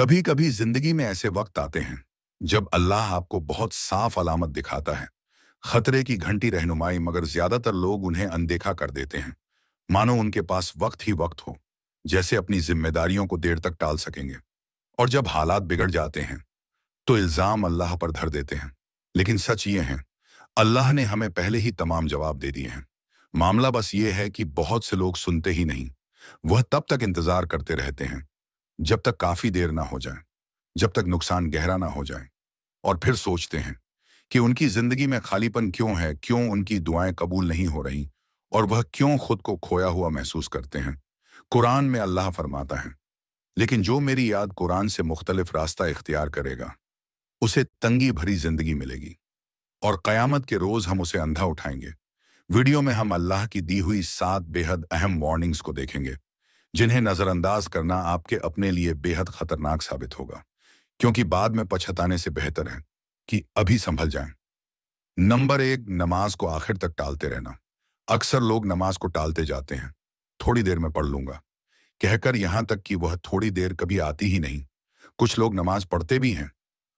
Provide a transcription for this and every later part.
कभी कभी जिंदगी में ऐसे वक्त आते हैं जब अल्लाह आपको बहुत साफ अलामत दिखाता है, खतरे की घंटी रहनुमाई, मगर ज्यादातर लोग उन्हें अनदेखा कर देते हैं, मानो उनके पास वक्त ही वक्त हो, जैसे अपनी जिम्मेदारियों को देर तक टाल सकेंगे। और जब हालात बिगड़ जाते हैं तो इल्जाम अल्लाह पर धर देते हैं। लेकिन सच ये है, अल्लाह ने हमें पहले ही तमाम जवाब दे दिए हैं। मामला बस ये है कि बहुत से लोग सुनते ही नहीं। वह तब तक इंतजार करते रहते हैं जब तक काफी देर ना हो जाए, जब तक नुकसान गहरा ना हो जाए, और फिर सोचते हैं कि उनकी जिंदगी में खालीपन क्यों है, क्यों उनकी दुआएं कबूल नहीं हो रही, और वह क्यों खुद को खोया हुआ महसूस करते हैं। कुरान में अल्लाह फरमाता है, लेकिन जो मेरी याद कुरान से मुख्तलिफ रास्ता इख्तियार करेगा उसे तंगी भरी जिंदगी मिलेगी, और कयामत के रोज हम उसे अंधा उठाएंगे। वीडियो में हम अल्लाह की दी हुई 7 बेहद अहम वार्निंग्स को देखेंगे, जिन्हें नजरअंदाज करना आपके अपने लिए बेहद खतरनाक साबित होगा, क्योंकि बाद में पछताने से बेहतर है कि अभी संभल जाएं। नंबर 1, नमाज को आखिर तक टालते रहना। अक्सर लोग नमाज को टालते जाते हैं, थोड़ी देर में पढ़ लूंगा कहकर, यहां तक कि वह थोड़ी देर कभी आती ही नहीं। कुछ लोग नमाज पढ़ते भी हैं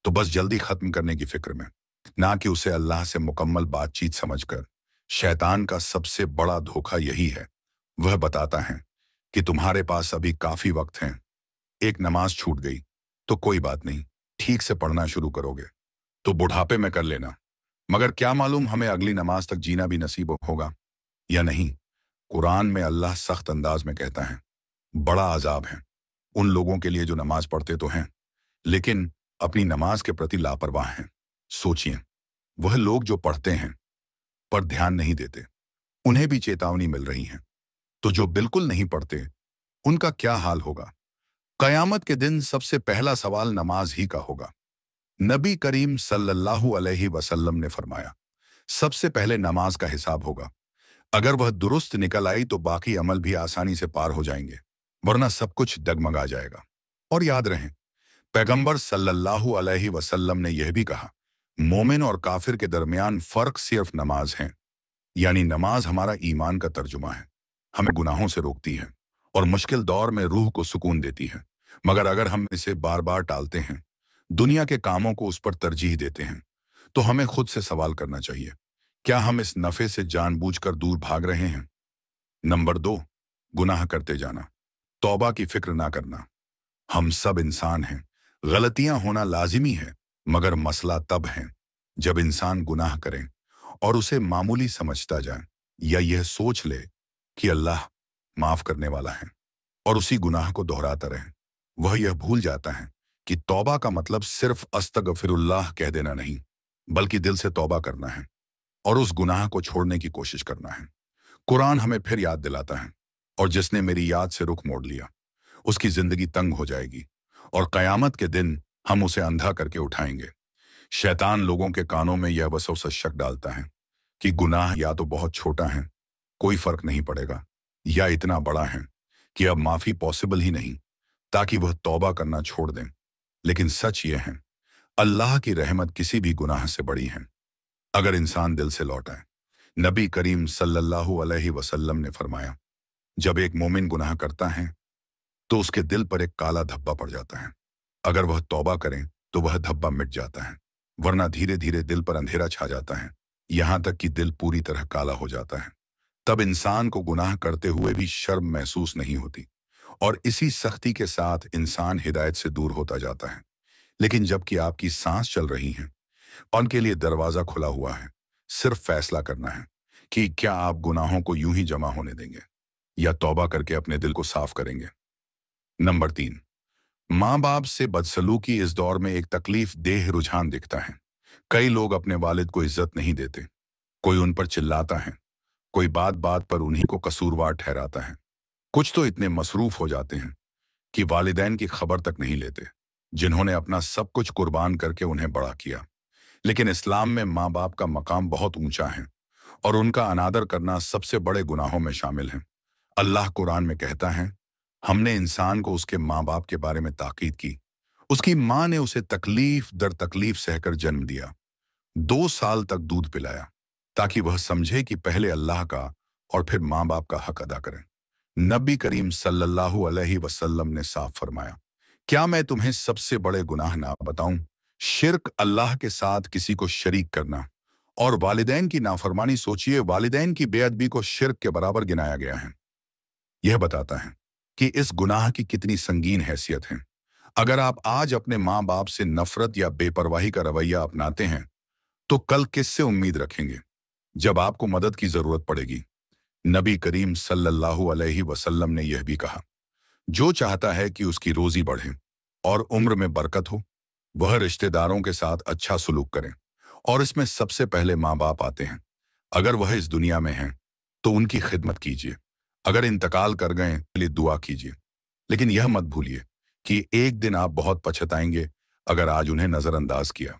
तो बस जल्दी खत्म करने की फिक्र में, ना कि उसे अल्लाह से मुकम्मल बातचीत समझकर। शैतान का सबसे बड़ा धोखा यही है। वह बताता है कि तुम्हारे पास अभी काफी वक्त है, एक नमाज छूट गई तो कोई बात नहीं, ठीक से पढ़ना शुरू करोगे तो बुढ़ापे में कर लेना। मगर क्या मालूम हमें अगली नमाज तक जीना भी नसीब होगा या नहीं। कुरान में अल्लाह सख्त अंदाज में कहता है, बड़ा अजाब है उन लोगों के लिए जो नमाज पढ़ते तो हैं लेकिन अपनी नमाज के प्रति लापरवाह हैं। सोचिए, वह लोग जो पढ़ते हैं पर ध्यान नहीं देते, उन्हें भी चेतावनी मिल रही है, तो जो बिल्कुल नहीं पढ़ते उनका क्या हाल होगा। कयामत के दिन सबसे पहला सवाल नमाज ही का होगा। नबी करीम सल्लल्लाहु अलैहि वसल्लम ने फरमाया, सबसे पहले नमाज का हिसाब होगा। अगर वह दुरुस्त निकल आई तो बाकी अमल भी आसानी से पार हो जाएंगे, वरना सब कुछ डगमगा जाएगा। और याद रहे, पैगंबर सल्लल्लाहु अलैहि वसल्लम ने यह भी कहा, मोमिन और काफिर के दरमियान फर्क सिर्फ नमाज है। यानी नमाज हमारा ईमान का तर्जुमा है, हमें गुनाहों से रोकती है और मुश्किल दौर में रूह को सुकून देती है। मगर अगर हम इसे बार बार टालते हैं, दुनिया के कामों को उस पर तरजीह देते हैं, तो हमें खुद से सवाल करना चाहिए, क्या हम इस नफे से जानबूझकर दूर भाग रहे हैं। नंबर 2, गुनाह करते जाना, तौबा की फिक्र ना करना। हम सब इंसान हैं, गलतियां होना लाजिमी है, मगर मसला तब है जब इंसान गुनाह करे और उसे मामूली समझता जाए, या यह सोच ले कि अल्लाह माफ करने वाला है और उसी गुनाह को दोहराता रहे। वह यह भूल जाता है कि तौबा का मतलब सिर्फ अस्तगफिरुल्लाह कह देना नहीं, बल्कि दिल से तौबा करना है और उस गुनाह को छोड़ने की कोशिश करना है। कुरान हमें फिर याद दिलाता है, और जिसने मेरी याद से रुख मोड़ लिया उसकी जिंदगी तंग हो जाएगी और कयामत के दिन हम उसे अंधा करके उठाएंगे। शैतान लोगों के कानों में यह वसवसा शक डालता है कि गुनाह या तो बहुत छोटा है, कोई फर्क नहीं पड़ेगा, या इतना बड़ा है कि अब माफी पॉसिबल ही नहीं, ताकि वह तौबा करना छोड़ दें। लेकिन सच ये है, अल्लाह की रहमत किसी भी गुनाह से बड़ी है अगर इंसान दिल से लौटाए। नबी करीम सल्लल्लाहु अलैहि वसल्लम ने फरमाया, जब एक मोमिन गुनाह करता है तो उसके दिल पर एक काला धब्बा पड़ जाता है। अगर वह तौबा करें तो वह धब्बा मिट जाता है, वरना धीरे धीरे दिल पर अंधेरा छा जाता है, यहां तक कि दिल पूरी तरह काला हो जाता है। तब इंसान को गुनाह करते हुए भी शर्म महसूस नहीं होती, और इसी सख्ती के साथ इंसान हिदायत से दूर होता जाता है। लेकिन जबकि आपकी सांस चल रही है, उनके लिए दरवाजा खुला हुआ है, सिर्फ फैसला करना है कि क्या आप गुनाहों को यूं ही जमा होने देंगे या तौबा करके अपने दिल को साफ करेंगे। नंबर 3, माँ बाप से बदसलूकी इस दौर में एक तकलीफ देह रुझान दिखता है। कई लोग अपने वालिद को इज्जत नहीं देते, कोई उन पर चिल्लाता है, कोई बात बात पर उन्हीं को कसूरवार ठहराता है। कुछ तो इतने मसरूफ हो जाते हैं कि वालिदैन की खबर तक नहीं लेते, जिन्होंने अपना सब कुछ कुर्बान करके उन्हें बड़ा किया। लेकिन इस्लाम में माँ बाप का मकाम बहुत ऊंचा है और उनका अनादर करना सबसे बड़े गुनाहों में शामिल है। अल्लाह कुरान में कहता है, हमने इंसान को उसके माँ बाप के बारे में ताकीद की। उसकी माँ ने उसे तकलीफ दर तकलीफ सहकर जन्म दिया, 2 साल तक दूध पिलाया, ताकि वह समझे कि पहले अल्लाह का और फिर माँ बाप का हक अदा करें। नबी करीम सल्लल्लाहु अलैहि वसल्लम ने साफ फरमाया क्या मैं तुम्हें सबसे बड़े गुनाह ना बताऊं? शिर्क, अल्लाह के साथ किसी को शरीक करना, और वालिदैन की नाफरमानी। सोचिए, वालिदैन की बेअदबी को शिर्क के बराबर गिनाया गया है। यह बताता है कि इस गुनाह की कितनी संगीन हैसियत है। अगर आप आज अपने माँ बाप से नफरत या बेपरवाही का रवैया अपनाते हैं, तो कल किससे उम्मीद रखेंगे जब आपको मदद की जरूरत पड़ेगी? नबी करीम सल्लल्लाहु अलैहि वसल्लम ने यह भी कहा, जो चाहता है कि उसकी रोजी बढ़े और उम्र में बरकत हो, वह रिश्तेदारों के साथ अच्छा सलूक करें, और इसमें सबसे पहले माँ बाप आते हैं। अगर वह इस दुनिया में हैं, तो उनकी खिदमत कीजिए। अगर इंतकाल कर गए, के लिए दुआ कीजिए। लेकिन यह मत भूलिए कि एक दिन आप बहुत पछताएंगे अगर आज उन्हें नजरअंदाज किया।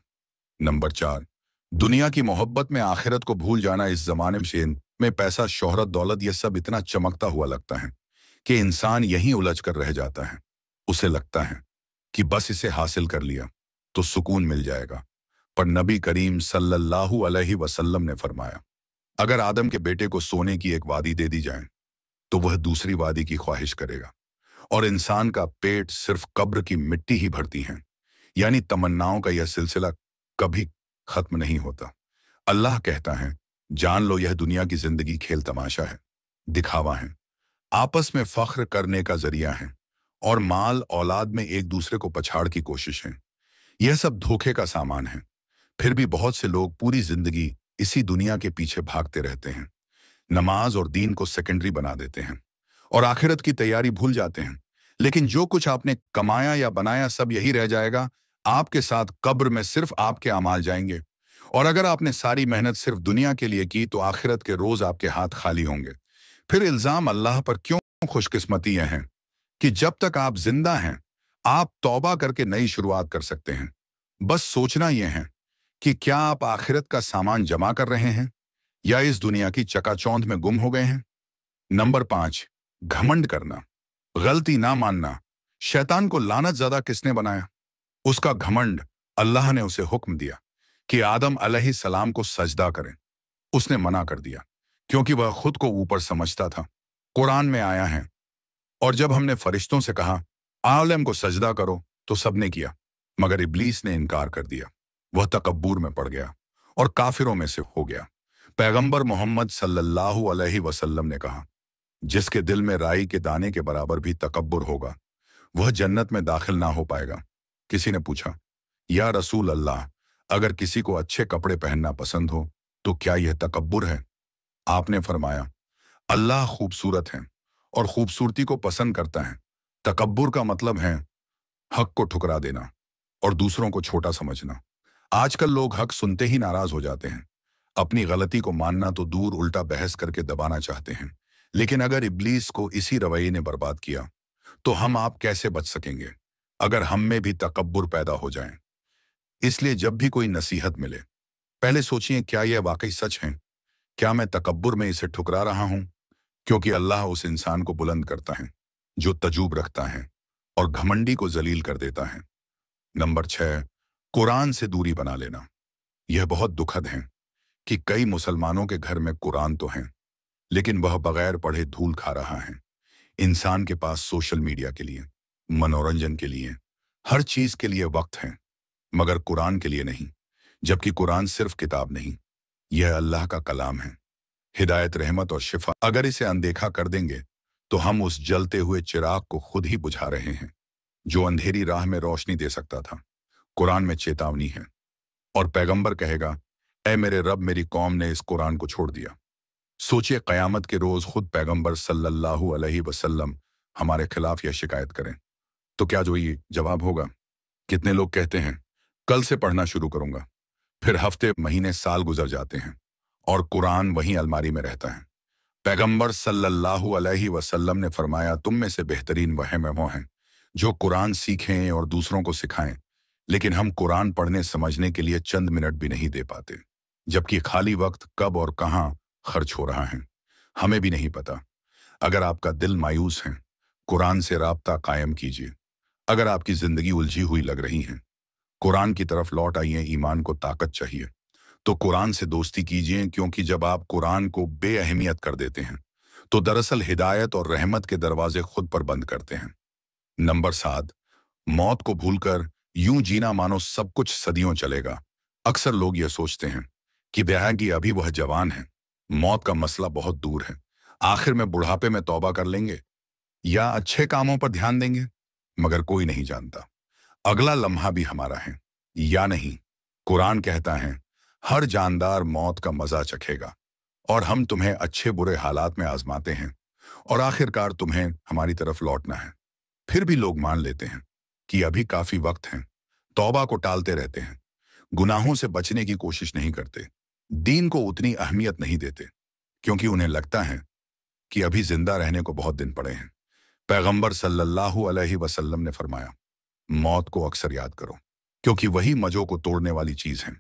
नंबर 4, दुनिया की मोहब्बत में आखिरत को भूल जाना। इस जमाने में पैसा, शोहरत, दौलत, यह सब इतना चमकता हुआ लगता है कि इंसान यहीं उलझ कर रह जाता है। उसे लगता है कि बस इसे हासिल कर लिया तो सुकून मिल जाएगा। पर नबी करीम सल्लल्लाहु अलैहि वसल्लम ने फरमाया, अगर आदम के बेटे को सोने की एक वादी दे दी जाए, तो वह दूसरी वादी की ख्वाहिश करेगा, और इंसान का पेट सिर्फ कब्र की मिट्टी ही भरती है। यानी तमन्नाओं का यह सिलसिला कभी खत्म नहीं होता। अल्लाह कहता है, जान लो यह दुनिया की जिंदगी खेल तमाशा है, दिखावा है, आपस में फख्र करने का जरिया है, और माल औलाद में एक दूसरे को पछाड़ की कोशिश है। यह सब धोखे का सामान है। फिर भी बहुत से लोग पूरी जिंदगी इसी दुनिया के पीछे भागते रहते हैं, नमाज और दीन को सेकेंडरी बना देते हैं, और आखिरत की तैयारी भूल जाते हैं। लेकिन जो कुछ आपने कमाया या बनाया, सब यही रह जाएगा। आपके साथ कब्र में सिर्फ आपके अमाल जाएंगे। और अगर आपने सारी मेहनत सिर्फ दुनिया के लिए की, तो आखिरत के रोज आपके हाथ खाली होंगे। फिर इल्जाम अल्लाह पर क्यों? खुशकिस्मती यह है कि जब तक आप जिंदा हैं, आप तौबा करके नई शुरुआत कर सकते हैं। बस सोचना यह है कि क्या आप आखिरत का सामान जमा कर रहे हैं, या इस दुनिया की चकाचौंध में गुम हो गए हैं। नंबर 5, घमंड करना, गलती ना मानना। शैतान को लानत ज़्यादा किसने बनाया? उसका घमंड। अल्लाह ने उसे हुक्म दिया कि आदम अलैहिस्सलाम को सजदा करें। उसने मना कर दिया क्योंकि वह खुद को ऊपर समझता था। कुरान में आया है, और जब हमने फरिश्तों से कहा आलम को सजदा करो, तो सबने किया, मगर इब्लीस ने इनकार कर दिया। वह तकब्बुर में पड़ गया और काफिरों में से हो गया। पैगंबर मोहम्मद सल्लल्लाहु अलैहि वसल्लम ने कहा, जिसके दिल में राई के दाने के बराबर भी तकब्बुर होगा, वह जन्नत में दाखिल ना हो पाएगा। किसी ने पूछा, या रसूल अल्लाह, अगर किसी को अच्छे कपड़े पहनना पसंद हो, तो क्या यह तकब्बुर है? आपने फरमाया, अल्लाह खूबसूरत है और खूबसूरती को पसंद करता है। तकब्बुर का मतलब है हक को ठुकरा देना और दूसरों को छोटा समझना। आजकल लोग हक सुनते ही नाराज हो जाते हैं। अपनी गलती को मानना तो दूर, उल्टा बहस करके दबाना चाहते हैं। लेकिन अगर इब्लीस को इसी रवैये ने बर्बाद किया, तो हम आप कैसे बच सकेंगे अगर हम में भी तकब्बुर पैदा हो जाए? इसलिए जब भी कोई नसीहत मिले, पहले सोचिए, क्या यह वाकई सच है? क्या मैं तकब्बुर में इसे ठुकरा रहा हूं? क्योंकि अल्लाह उस इंसान को बुलंद करता है जो तजूब रखता है, और घमंडी को जलील कर देता है। नंबर 6, कुरान से दूरी बना लेना। यह बहुत दुखद है कि कई मुसलमानों के घर में कुरान तो हैं, लेकिन वह बगैर पढ़े धूल खा रहा है। इंसान के पास सोशल मीडिया के लिए, मनोरंजन के लिए, हर चीज के लिए वक्त है, मगर कुरान के लिए नहीं। जबकि कुरान सिर्फ किताब नहीं, यह अल्लाह का कलाम है, हिदायत, रहमत और शिफा। अगर इसे अनदेखा कर देंगे, तो हम उस जलते हुए चिराग को खुद ही बुझा रहे हैं जो अंधेरी राह में रोशनी दे सकता था। कुरान में चेतावनी है, और पैगंबर कहेगा, ऐ मेरे रब, मेरी कौम ने इस कुरान को छोड़ दिया। सोचिए, कयामत के रोज खुद पैगंबर सल्लल्लाहु अलैहि वसल्लम हमारे खिलाफ यह शिकायत करें, तो क्या जो ये जवाब होगा? कितने लोग कहते हैं, कल से पढ़ना शुरू करूंगा, फिर हफ्ते, महीने, साल गुजर जाते हैं, और कुरान वहीं अलमारी में रहता है। पैगंबर सल्लल्लाहु अलैहि वसल्लम ने फरमाया, तुम में से बेहतरीन वह वो हैं जो कुरान सीखें और दूसरों को सिखाएं। लेकिन हम कुरान पढ़ने समझने के लिए चंद मिनट भी नहीं दे पाते, जबकि खाली वक्त कब और कहां खर्च हो रहा है, हमें भी नहीं पता। अगर आपका दिल मायूस है, कुरान से राब्ता कायम कीजिए। अगर आपकी जिंदगी उलझी हुई लग रही है, कुरान की तरफ लौट आइए। ईमान को ताकत चाहिए, तो कुरान से दोस्ती कीजिए, क्योंकि जब आप कुरान को बेअहमियत कर देते हैं, तो दरअसल हिदायत और रहमत के दरवाजे खुद पर बंद करते हैं। नंबर 7, मौत को भूलकर यूं जीना मानो सब कुछ सदियों चलेगा। अक्सर लोग ये सोचते हैं कि ब्याह की अभी वह जवान है, मौत का मसला बहुत दूर है, आखिर में बुढ़ापे में तौबा कर लेंगे या अच्छे कामों पर ध्यान देंगे। मगर कोई नहीं जानता अगला लम्हा भी हमारा है या नहीं। कुरान कहता है, हर जानदार मौत का मजा चखेगा और हम तुम्हें अच्छे बुरे हालात में आजमाते हैं और आखिरकार तुम्हें हमारी तरफ लौटना है। फिर भी लोग मान लेते हैं कि अभी काफी वक्त है, तौबा को टालते रहते हैं, गुनाहों से बचने की कोशिश नहीं करते, दीन को उतनी अहमियत नहीं देते, क्योंकि उन्हें लगता है कि अभी जिंदा रहने को बहुत दिन पड़े हैं। पैगंबर सल्लल्लाहु अलैहि वसल्लम ने फरमाया, मौत को अक्सर याद करो, क्योंकि वही मजों को तोड़ने वाली चीज है।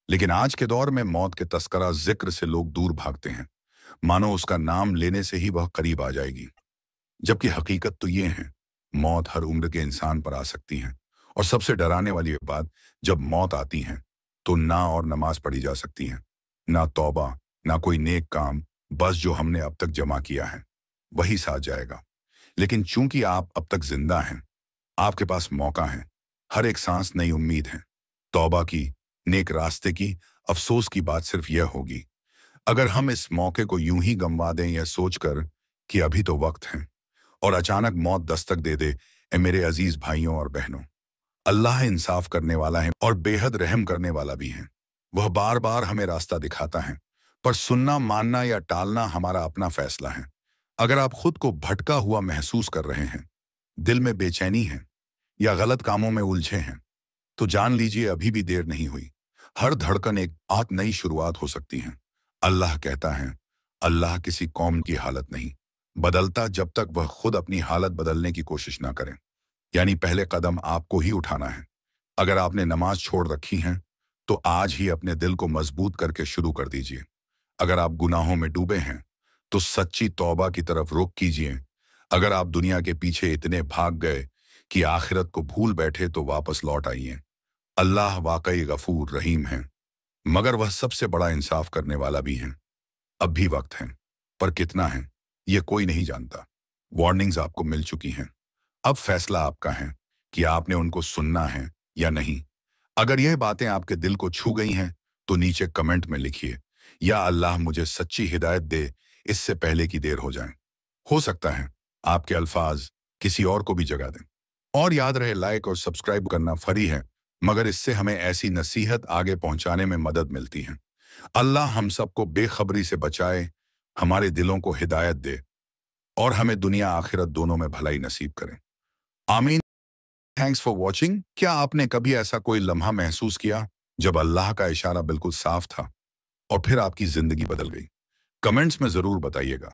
लेकिन आज के दौर में मौत के तस्करा जिक्र से लोग दूर भागते हैं, मानो उसका नाम लेने से ही वह करीब आ जाएगी। जबकि हकीकत तो ये है, मौत हर उम्र के इंसान पर आ सकती है। और सबसे डराने वाली ये बात, जब मौत आती है तो ना और नमाज पढ़ी जा सकती है, ना तौबा, ना कोई नेक काम, बस जो हमने अब तक जमा किया है वही साथ जाएगा। लेकिन चूंकि आप अब तक जिंदा हैं, आपके पास मौका है, हर एक सांस नई उम्मीद है, तौबा की, नेक रास्ते की। अफसोस की बात सिर्फ यह होगी, अगर हम इस मौके को यूं ही गंवा दें यह सोचकर कि अभी तो वक्त है, और अचानक मौत दस्तक दे दे। ए मेरे अजीज भाइयों और बहनों, अल्लाह इंसाफ करने वाला है और बेहद रहम करने वाला भी है। वह बार बार हमें रास्ता दिखाता है, पर सुनना, मानना या टालना हमारा अपना फैसला है। अगर आप खुद को भटका हुआ महसूस कर रहे हैं, दिल में बेचैनी है या गलत कामों में उलझे हैं, तो जान लीजिए अभी भी देर नहीं हुई। हर धड़कन एक आत नई शुरुआत हो सकती है। अल्लाह कहता है, अल्लाह किसी कौम की हालत नहीं बदलता जब तक वह खुद अपनी हालत बदलने की कोशिश ना करें। यानी पहले कदम आपको ही उठाना है। अगर आपने नमाज छोड़ रखी है तो आज ही अपने दिल को मजबूत करके शुरू कर दीजिए। अगर आप गुनाहों में डूबे हैं तो सच्ची तौबा की तरफ रुख कीजिए। अगर आप दुनिया के पीछे इतने भाग गए कि आखिरत को भूल बैठे तो वापस लौट आइए। अल्लाह वाकई गफूर रहीम है, मगर वह सबसे बड़ा इंसाफ करने वाला भी है। अब भी वक्त है, पर कितना है यह कोई नहीं जानता। वार्निंग्स आपको मिल चुकी हैं, अब फैसला आपका है कि आपने उनको सुनना है या नहीं। अगर यह बातें आपके दिल को छू गई हैं तो नीचे कमेंट में लिखिए, या अल्लाह मुझे सच्ची हिदायत दे इससे पहले कि देर हो जाए। हो सकता है आपके अल्फाज किसी और को भी जगा दें। और याद रहे, लाइक और सब्सक्राइब करना फ्री है, मगर इससे हमें ऐसी नसीहत आगे पहुंचाने में मदद मिलती है। अल्लाह हम सबको बेखबरी से बचाए, हमारे दिलों को हिदायत दे और हमें दुनिया आखिरत दोनों में भलाई नसीब करे। आमीन। Thanks for watching. क्या आपने कभी ऐसा कोई लम्हा महसूस किया जब अल्लाह का इशारा बिल्कुल साफ था और फिर आपकी जिंदगी बदल गई? कमेंट्स में जरूर बताइएगा।